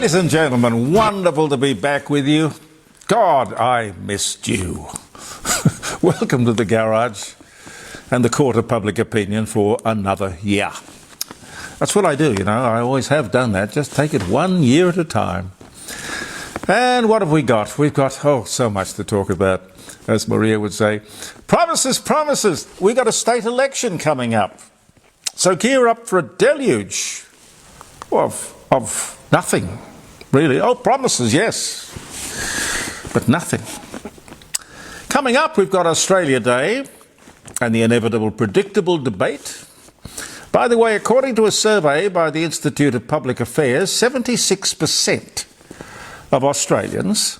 Ladies and gentlemen, wonderful to be back with you. God, I missed you. Welcome to the garage and the court of public opinion for another year. That's what I do, you know. I always have done that. Just take it 1 year at a time. And what have we got? We've got, so much to talk about, as Maria would say. Promises, promises. We've got a state election coming up. So gear up for a deluge of nothing, really. Oh, promises, yes, but nothing. Coming up, we've got Australia Day and the inevitable predictable debate. By the way, according to a survey by the Institute of Public Affairs, 76% of Australians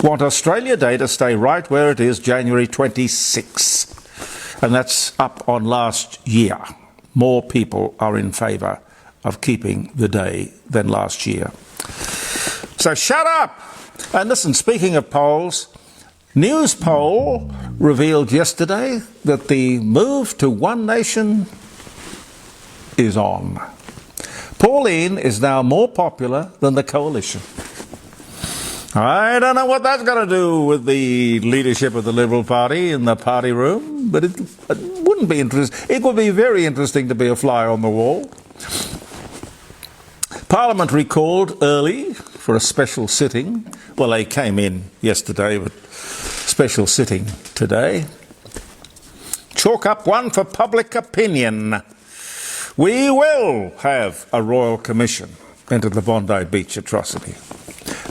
want Australia Day to stay right where it is, January 26. And that's up on last year. More people are in favour of keeping the day than last year. So shut up! And listen, speaking of polls, News poll revealed yesterday that the move to One Nation is on. Pauline is now more popular than the coalition. I don't know what that's going to do with the leadership of the Liberal Party in the party room, but it wouldn't be interesting. It would be very interesting to be a fly on the wall. Parliament recalled early for a special sitting. Well, they came in yesterday, but special sitting today. Chalk up one for public opinion. We will have a royal commission into the Bondi Beach atrocity.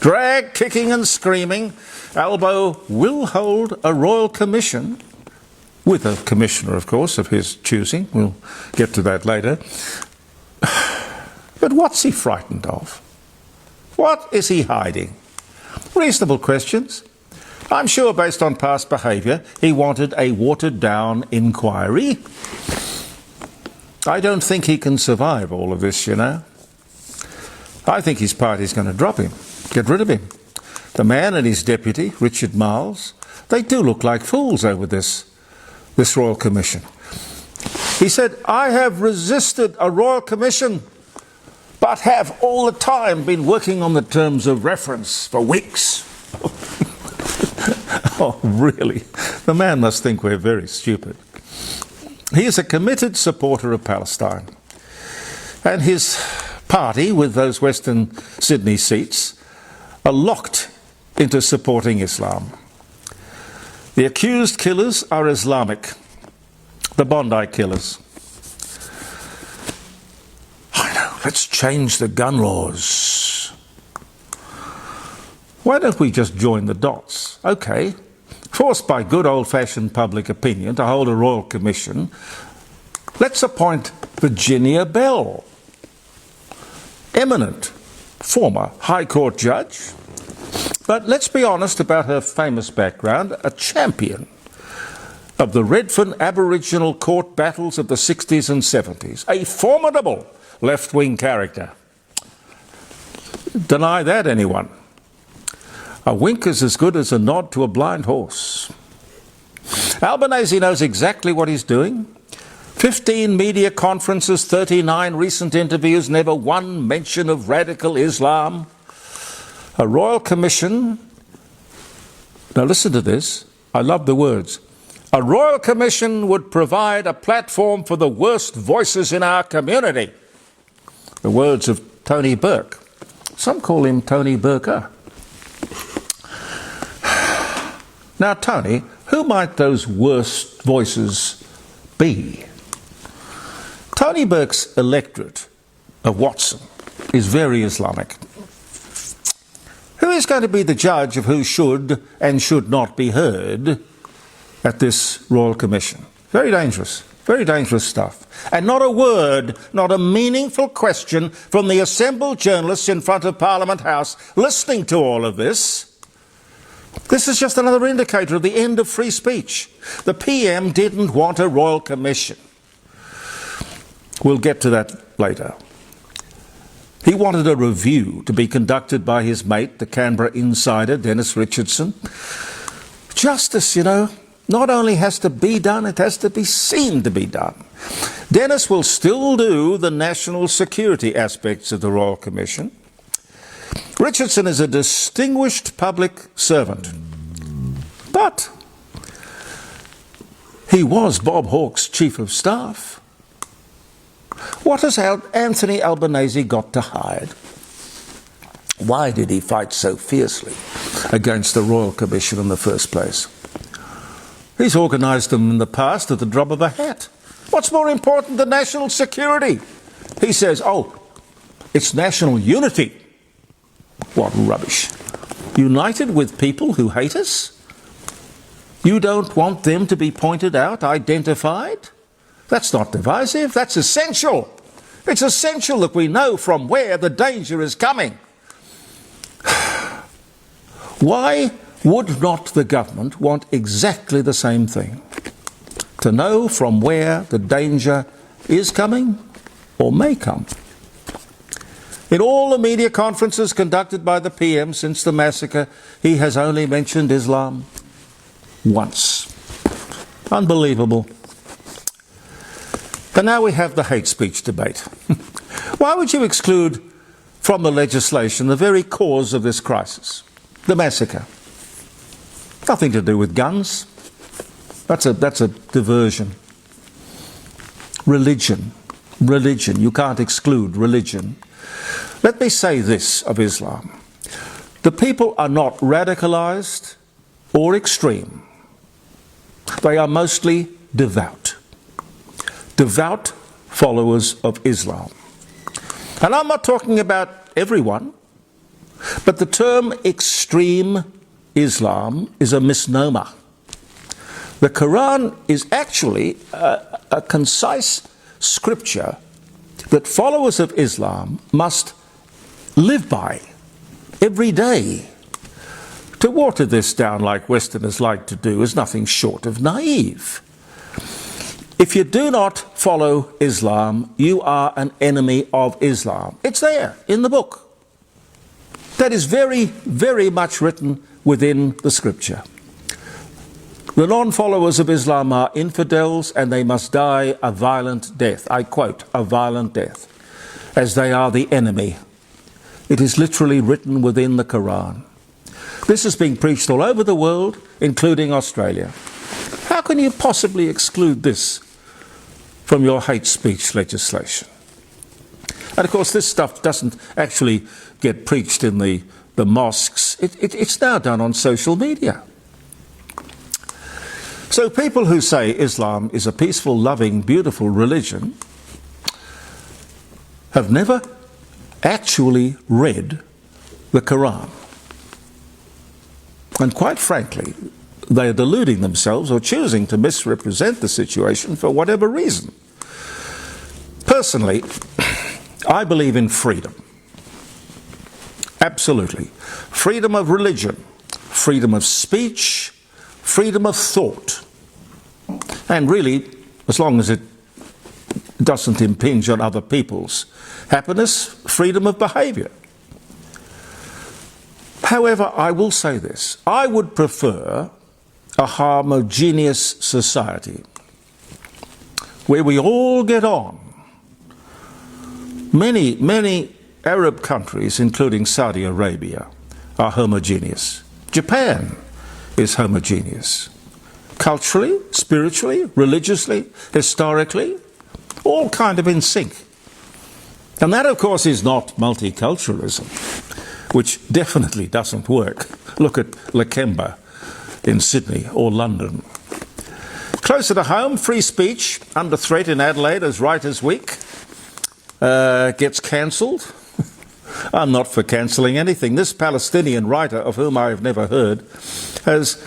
Drag, kicking and screaming, Albo will hold a royal commission, with a commissioner, of course, of his choosing. We'll get to that later. But what's he frightened of? What is he hiding? Reasonable questions. I'm sure, based on past behaviour, he wanted a watered-down inquiry. I don't think he can survive all of this, you know. I think his party's going to drop him, get rid of him. The man and his deputy, Richard Marles, they do look like fools over this Royal Commission. He said, I have resisted a Royal Commission, but have all the time been working on the terms of reference for weeks. Oh, really? The man must think we're very stupid. He is a committed supporter of Palestine. And his party, with those Western Sydney seats, are locked into supporting Islam. The accused killers are Islamic. The Bondi killers. I know, let's change the gun laws. Why don't we just join the dots? Okay. Forced by good old-fashioned public opinion to hold a royal commission, let's appoint Virginia Bell, eminent former High Court judge, but let's be honest about her famous background, a champion of the Redfern Aboriginal court battles of the 60s and 70s, a formidable left-wing character. Deny that, anyone? A wink is as good as a nod to a blind horse. Albanese knows exactly what he's doing. 15 media conferences, 39 recent interviews, never one mention of radical Islam. A royal commission. Now listen to this. I love the words. A royal commission would provide a platform for the worst voices in our community. The words of Tony Burke. Some call him Tony Burker. Now, Tony, who might those worst voices be? Tony Burke's electorate of Watson is very Islamic. Who is going to be the judge of who should and should not be heard at this Royal Commission? Very dangerous stuff. And not a word, not a meaningful question from the assembled journalists in front of Parliament House listening to all of this. This is just another indicator of the end of free speech. The PM didn't want a royal commission. We'll get to that later. He wanted a review to be conducted by his mate, the Canberra insider, Dennis Richardson. Justice, you know, not only has to be done, it has to be seen to be done. Dennis will still do the national security aspects of the Royal Commission. Richardson is a distinguished public servant, but he was Bob Hawke's chief of staff. What has Anthony Albanese got to hide? Why did he fight so fiercely against the Royal Commission in the first place? He's organised them in the past at the drop of a hat. What's more important than national security? He says, oh, it's national unity. What rubbish. United with people who hate us? You don't want them to be pointed out, identified? That's not divisive, that's essential. It's essential that we know from where the danger is coming. Why would not the government want exactly the same thing? To know from where the danger is coming or may come. In all the media conferences conducted by the PM since the massacre, he has only mentioned Islam once. Unbelievable. And now we have the hate speech debate. Why would you exclude from the legislation the very cause of this crisis? The massacre. Nothing to do with guns. That's a diversion. Religion. Religion. You can't exclude religion. Let me say this of Islam. The people are not radicalized or extreme. They are mostly devout. Devout followers of Islam. And I'm not talking about everyone, but the term extreme Islam is a misnomer. The Quran is actually a concise scripture that followers of Islam must live by every day. To water this down like Westerners like to do is nothing short of naive. If you do not follow Islam, you are an enemy of Islam. It's there in the book. That is very, very much written within the scripture. The non-followers of Islam are infidels and they must die a violent death. I quote, a violent death, as they are the enemy. It is literally written within the Quran. This is being preached all over the world, including Australia. How can you possibly exclude this from your hate speech legislation? And of course, this stuff doesn't actually get preached in the mosques. It's now done on social media. So people who say Islam is a peaceful, loving, beautiful religion have never actually read the Quran. And quite frankly, they are deluding themselves or choosing to misrepresent the situation for whatever reason. Personally, I believe in freedom. Absolutely. Freedom of religion, freedom of speech, freedom of thought. And really, as long as it doesn't impinge on other people's happiness, freedom of behaviour. However, I will say this. I would prefer a homogeneous society where we all get on. Many Arab countries, including Saudi Arabia, are homogeneous. Japan is homogeneous. Culturally, spiritually, religiously, historically, all kind of in sync. And that, of course, is not multiculturalism, which definitely doesn't work. Look at Lakemba in Sydney or London. Closer to home, free speech under threat in Adelaide as Writers' Week gets cancelled. I'm not for cancelling anything. This Palestinian writer, of whom I have never heard, has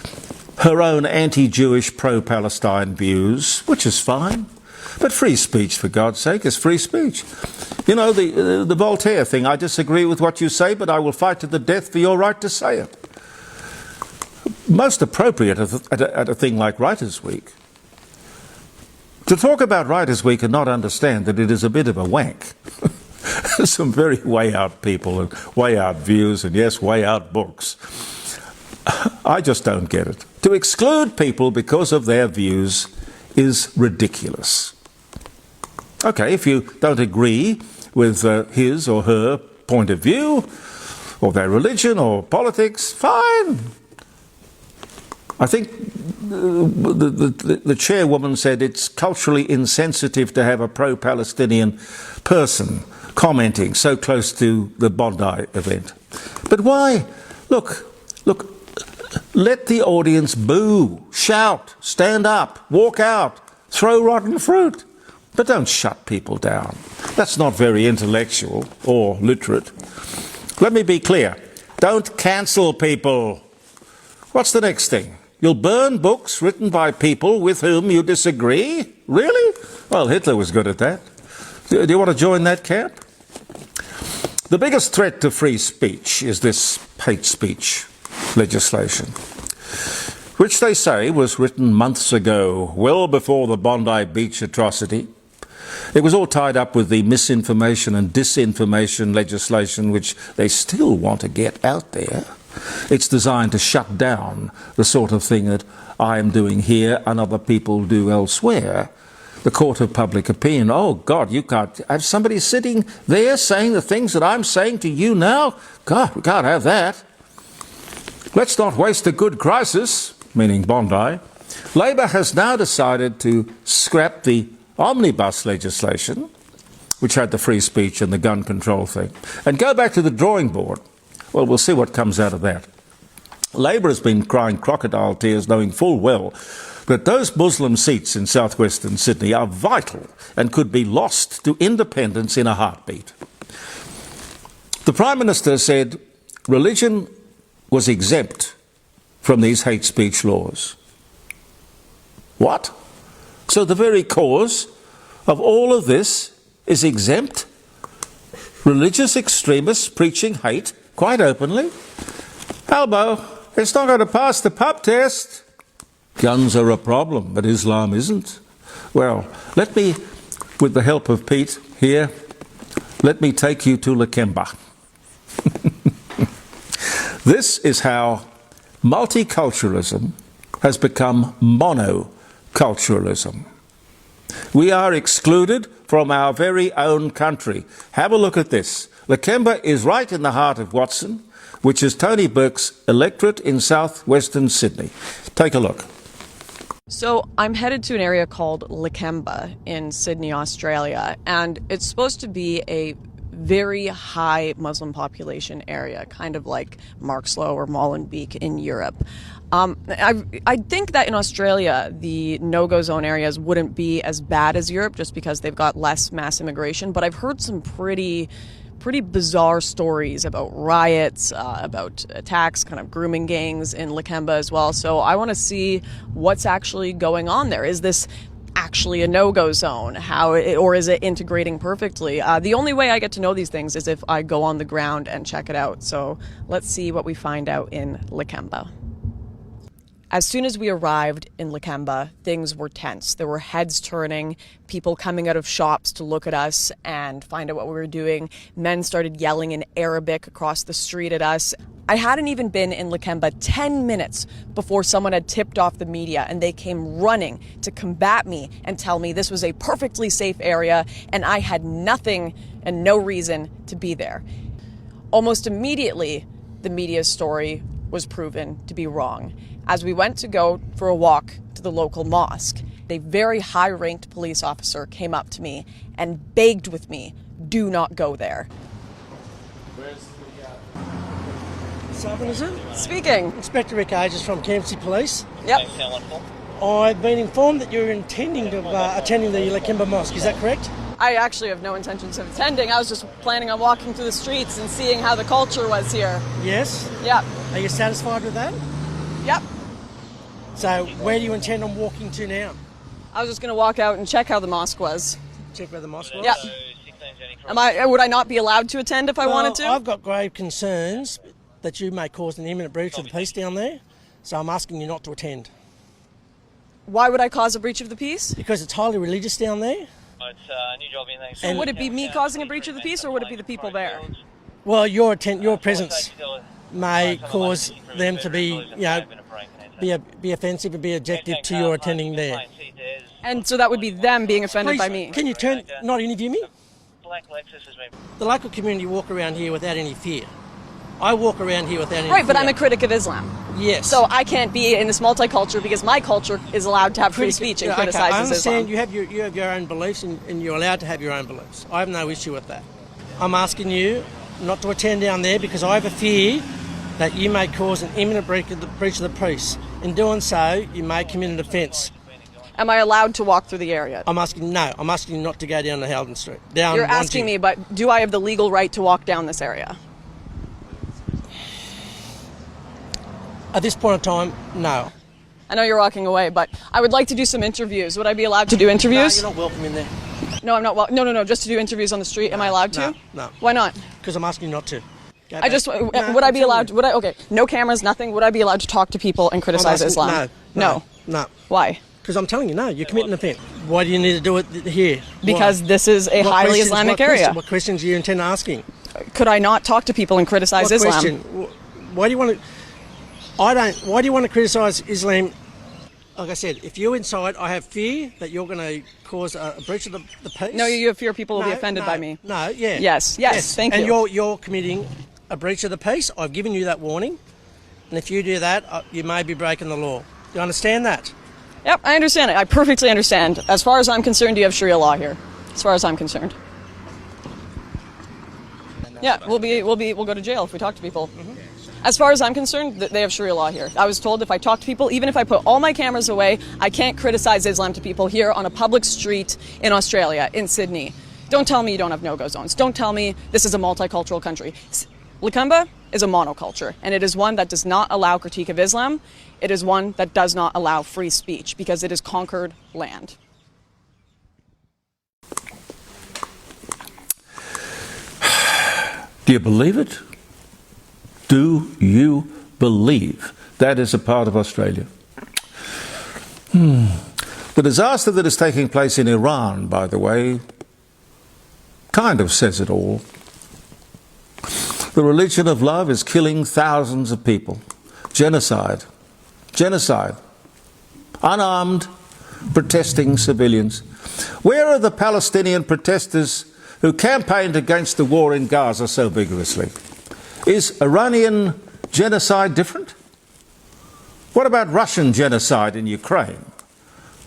her own anti-Jewish, pro-Palestine views, which is fine. But free speech, for God's sake, is free speech. You know, the Voltaire thing, I disagree with what you say, but I will fight to the death for your right to say it. Most appropriate at a thing like Writers' Week. To talk about Writers' Week and not understand that it is a bit of a wank. Some very way out people and way out views and, yes, way out books. I just don't get it. To exclude people because of their views is ridiculous. Okay, if you don't agree with his or her point of view, or their religion or politics, fine. I think the chairwoman said it's culturally insensitive to have a pro-Palestinian person commenting so close to the Bondi event. But why? Look, let the audience boo, shout, stand up, walk out, throw rotten fruit. But don't shut people down. That's not very intellectual or literate. Let me be clear. Don't cancel people. What's the next thing? You'll burn books written by people with whom you disagree? Really? Well, Hitler was good at that. Do you want to join that camp? The biggest threat to free speech is this hate speech legislation, which they say was written months ago, well before the Bondi Beach atrocity. It was all tied up with the misinformation and disinformation legislation, which they still want to get out there. It's designed to shut down the sort of thing that I am doing here and other people do elsewhere. The court of public opinion. Oh, God, you can't have somebody sitting there saying the things that I'm saying to you now? God, we can't have that. Let's not waste a good crisis, meaning Bondi. Labor has now decided to scrap the omnibus legislation, which had the free speech and the gun control thing, and go back to the drawing board. Well, we'll see what comes out of that. Labor has been crying crocodile tears, knowing full well that those Muslim seats in southwestern Sydney are vital and could be lost to independence in a heartbeat. The Prime Minister said religion was exempt from these hate speech laws. What? So the very cause of all of this is exempt? Religious extremists preaching hate quite openly? Albo, it's not going to pass the pub test. Guns are a problem, but Islam isn't. Well, let me, with the help of Pete here, let me take you to Lakemba. This is how multiculturalism has become monoculturalism. We are excluded from our very own country. Have a look at this. Lakemba is right in the heart of Watson, which is Tony Burke's electorate in southwestern Sydney. Take a look. So I'm headed to an area called Lakemba in Sydney, Australia, and it's supposed to be a very high Muslim population area, kind of like Markslow or Molenbeek in Europe. I think that in Australia, the no-go zone areas wouldn't be as bad as Europe just because they've got less mass immigration, but I've heard some pretty bizarre stories about riots, about attacks, kind of grooming gangs in Lakemba as well. So I want to see what's actually going on there. Is this actually a no-go zone? Or is it integrating perfectly? The only way I get to know these things is if I go on the ground and check it out. So let's see what we find out in Lakemba. As soon as we arrived in Lakemba, things were tense. There were heads turning, people coming out of shops to look at us and find out what we were doing. Men started yelling in Arabic across the street at us. I hadn't even been in Lakemba 10 minutes before someone had tipped off the media, and they came running to combat me and tell me this was a perfectly safe area and I had nothing and no reason to be there. Almost immediately, the media's story was proven to be wrong. As we went to go for a walk to the local mosque, a very high-ranked police officer came up to me and begged with me, do not go there. Where's the Southern, is it? Speaking. Inspector Rick Ages from Campsie Police. Yep. I've been informed that you're intending to attending the Lakemba Mosque, is that correct? I actually have no intentions of attending. I was just planning on walking through the streets and seeing how the culture was here. Yes? Yep. Are you satisfied with that? Yep. So where do you intend on walking to now? I was just going to walk out and check how the mosque was. Check where the mosque was? Yep. Would I not be allowed to attend if I wanted to? I've got grave concerns that you may cause an imminent breach of the peace down there, so I'm asking you not to attend. Why would I cause a breach of the peace? Because it's highly religious down there. So would it be me causing a breach of the peace, or would it be the people there? Well, your presence may cause them to be, be offensive and be objective to your attending there. And so that would be them being offended by me. Can you not interview me? The local community walk around here without any fear. I walk around here without any Right, but fear. I'm a critic of Islam. Yes. So I can't be in this multiculture because my culture is allowed to have free speech and criticizes I understand Islam. you have your own beliefs and you're allowed to have your own beliefs. I have no issue with that. I'm asking you not to attend down there because I have a fear that you may cause an imminent breach of the peace. In doing so, you may commit an offence. Am I allowed to walk through the area? I'm asking you not to go down to Haldon Street. Down You're asking me, but do I have the legal right to walk down this area? At this point in time, no. I know you're walking away, but I would like to do some interviews. Would I be allowed to do interviews? No, you're not welcome in there. No, I'm not. No, just to do interviews on the street. Am I allowed to? No. Why not? Because I'm asking you not to. Go I back. just, No, would I I'm be telling allowed, you. okay, no cameras, nothing. Would I be allowed to talk to people and criticize I'm asking- Islam? No. Why? Because I'm telling you, no, you're committing an offence. Why do you need to do it here? Because Why? this is a What highly questions- Islamic what question- area. What questions do you intend asking? Could I not talk to people and criticize What Islam? question? Why do you want to? Why do you want to criticise Islam? Like I said, if you're inside, I have fear that you're going to cause a breach of the peace. No, you fear people will be No, offended no, by me. No, yeah. Yes, thank you. And you're committing a breach of the peace. I've given you that warning. And if you do that, you may be breaking the law. Do you understand that? Yep, I understand it. I perfectly understand. As far as I'm concerned, you have Sharia law here. As far as I'm concerned. Yeah, we'll go to jail if we talk to people. As far as I'm concerned, they have Sharia law here. I was told if I talk to people, even if I put all my cameras away, I can't criticize Islam to people here on a public street in Australia, in Sydney. Don't tell me you don't have no-go zones. Don't tell me this is a multicultural country. Lakemba is a monoculture, and it is one that does not allow critique of Islam. It is one that does not allow free speech because it is conquered land. Do you believe it? Do you believe that is a part of Australia? The disaster that is taking place in Iran, by the way, kind of says it all. The religion of love is killing thousands of people. Genocide. Genocide. Unarmed, protesting civilians. Where are the Palestinian protesters who campaigned against the war in Gaza so vigorously? Is Iranian genocide different? What about Russian genocide in Ukraine?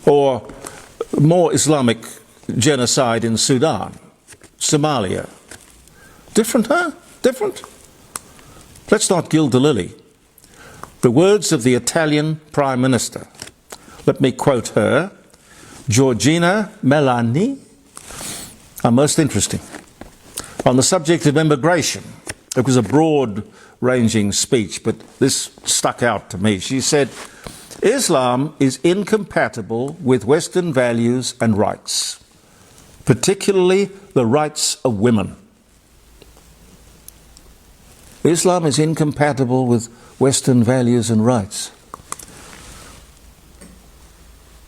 Or more Islamic genocide in Sudan, Somalia? Different, huh? Different? Let's not gild the lily. The words of the Italian Prime Minister. Let me quote her. Giorgina Meloni are most interesting. On the subject of immigration, it was a broad-ranging speech, but this stuck out to me. She said, Islam is incompatible with Western values and rights, particularly the rights of women. Islam is incompatible with Western values and rights.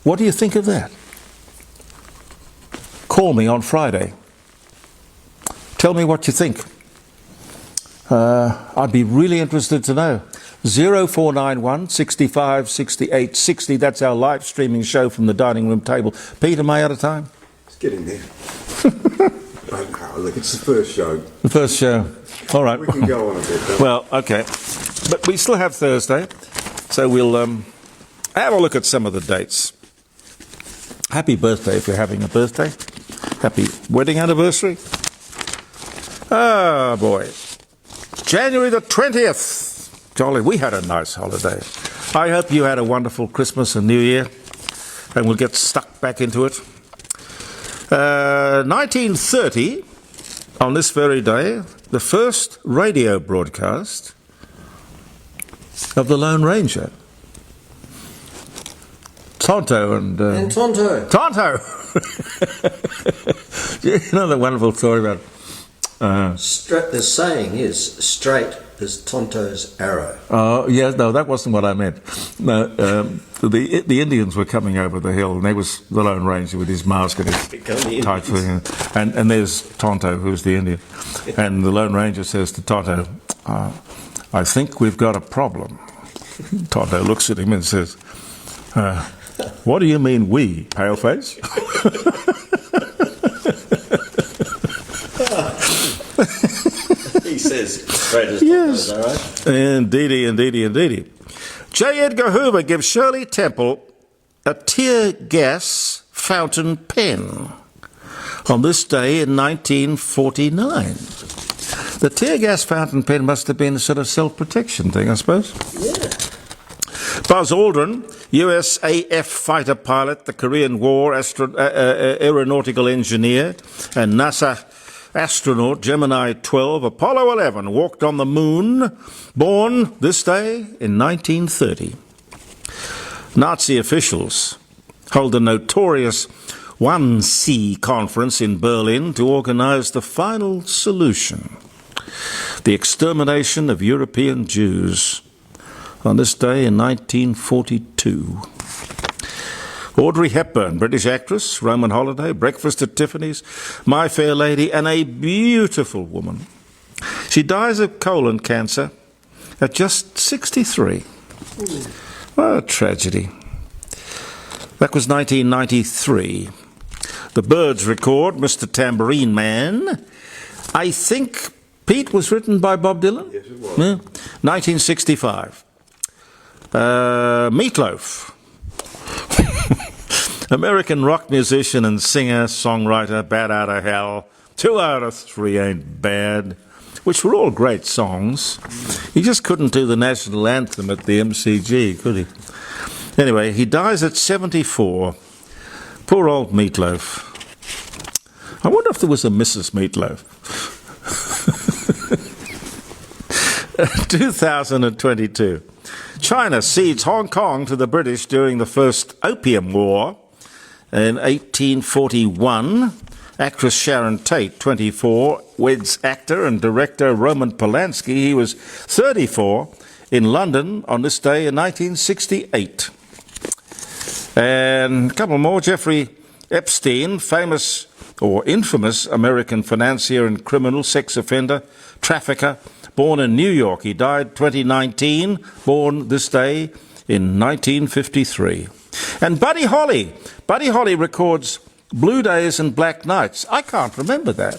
What do you think of that? Call me on Friday. Tell me what you think. I'd be really interested to know. 0491 65 68 60. That's our live streaming show from the dining room table. Pete, am I out of time? It's getting there. Look, it's the first show. The first show. All right. We can go on a bit. Though. Well, okay. But we still have Thursday, so we'll have a look at some of the dates. Happy birthday if you're having a birthday. Happy wedding anniversary. Ah, boy. January the 20th. Jolly, we had a nice holiday. I hope you had a wonderful Christmas and New Year, and we'll get stuck back into it. 1930, on this very day, the first radio broadcast of the Lone Ranger. Tonto and Tonto. Tonto! You know the wonderful story about... The saying is, straight as Tonto's arrow. Oh, yes, no, that wasn't what I meant. No, the Indians were coming over the hill, and there was the Lone Ranger with his mask and his tight thing, and there's Tonto, who's the Indian. And the Lone Ranger says to Tonto, I think we've got a problem. Tonto looks at him and says, what do you mean we, paleface? He says straight as Yes. tomatoes arrow. Indeedy, indeedy, indeedy. J. Edgar Hoover gives Shirley Temple a tear gas fountain pen on this day in 1949. The tear gas fountain pen must have been a sort of self-protection thing, I suppose. Yeah. Buzz Aldrin, USAF fighter pilot, the Korean War aeronautical engineer, and NASA astronaut, Gemini 12, Apollo 11, walked on the moon, born this day in 1930. Nazi officials hold the notorious 1C conference in Berlin to organize the final solution, the extermination of European Jews, on this day in 1942. Audrey Hepburn, British actress, Roman Holiday, Breakfast at Tiffany's, My Fair Lady, and a beautiful woman. She dies of colon cancer at just 63. What a tragedy. That was 1993. The Byrds record, Mr. Tambourine Man. I think, Pete, was written by Bob Dylan? Yes, it was. Yeah. 1965. Meatloaf. American rock musician and singer, songwriter, Bad Out of Hell, 2 out of 3 Ain't Bad, which were all great songs. He just couldn't do the national anthem at the MCG, could he? Anyway, he dies at 74. Poor old Meatloaf. I wonder if there was a Mrs. Meatloaf. 2022. China cedes Hong Kong to the British during the First Opium War. In 1841, actress Sharon Tate, 24, weds actor and director Roman Polanski. He was 34 in London on this day in 1968. And a couple more. Jeffrey Epstein, famous or infamous American financier and criminal, sex offender, trafficker, born in New York. He died 2019, born this day in 1953. And Buddy Holly. Buddy Holly records Blue Days and Black Nights. I can't remember that.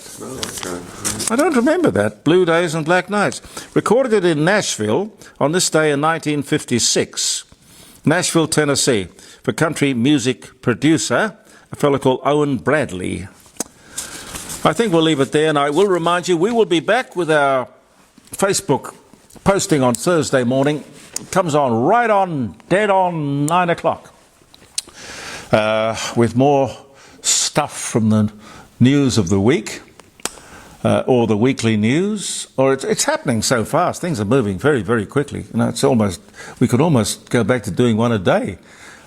I don't remember that, Blue Days and Black Nights. Recorded it in Nashville on this day in 1956. Nashville, Tennessee, for country music producer, a fellow called Owen Bradley. I think we'll leave it there, and I will remind you, we will be back with our Facebook posting on Thursday morning. It comes on right on, dead on 9 o'clock. With more stuff from the news of the week, or the weekly news, or it's happening so fast. Things are moving very, very quickly. You know, we could almost go back to doing one a day,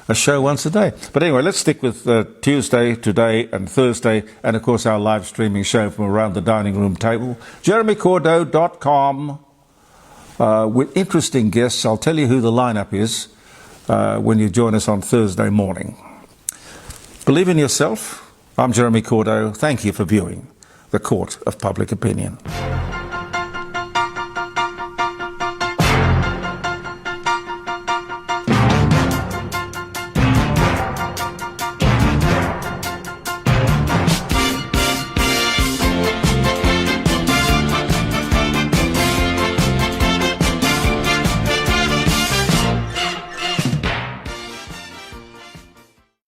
a show once a day. But anyway, let's stick with Tuesday, today, and Thursday, and of course our live streaming show from around the dining room table. JeremyCordeaux.com with interesting guests. I'll tell you who the lineup is when you join us on Thursday morning. Believe in yourself. I'm Jeremy Cordeaux. Thank you for viewing the Court of Public Opinion.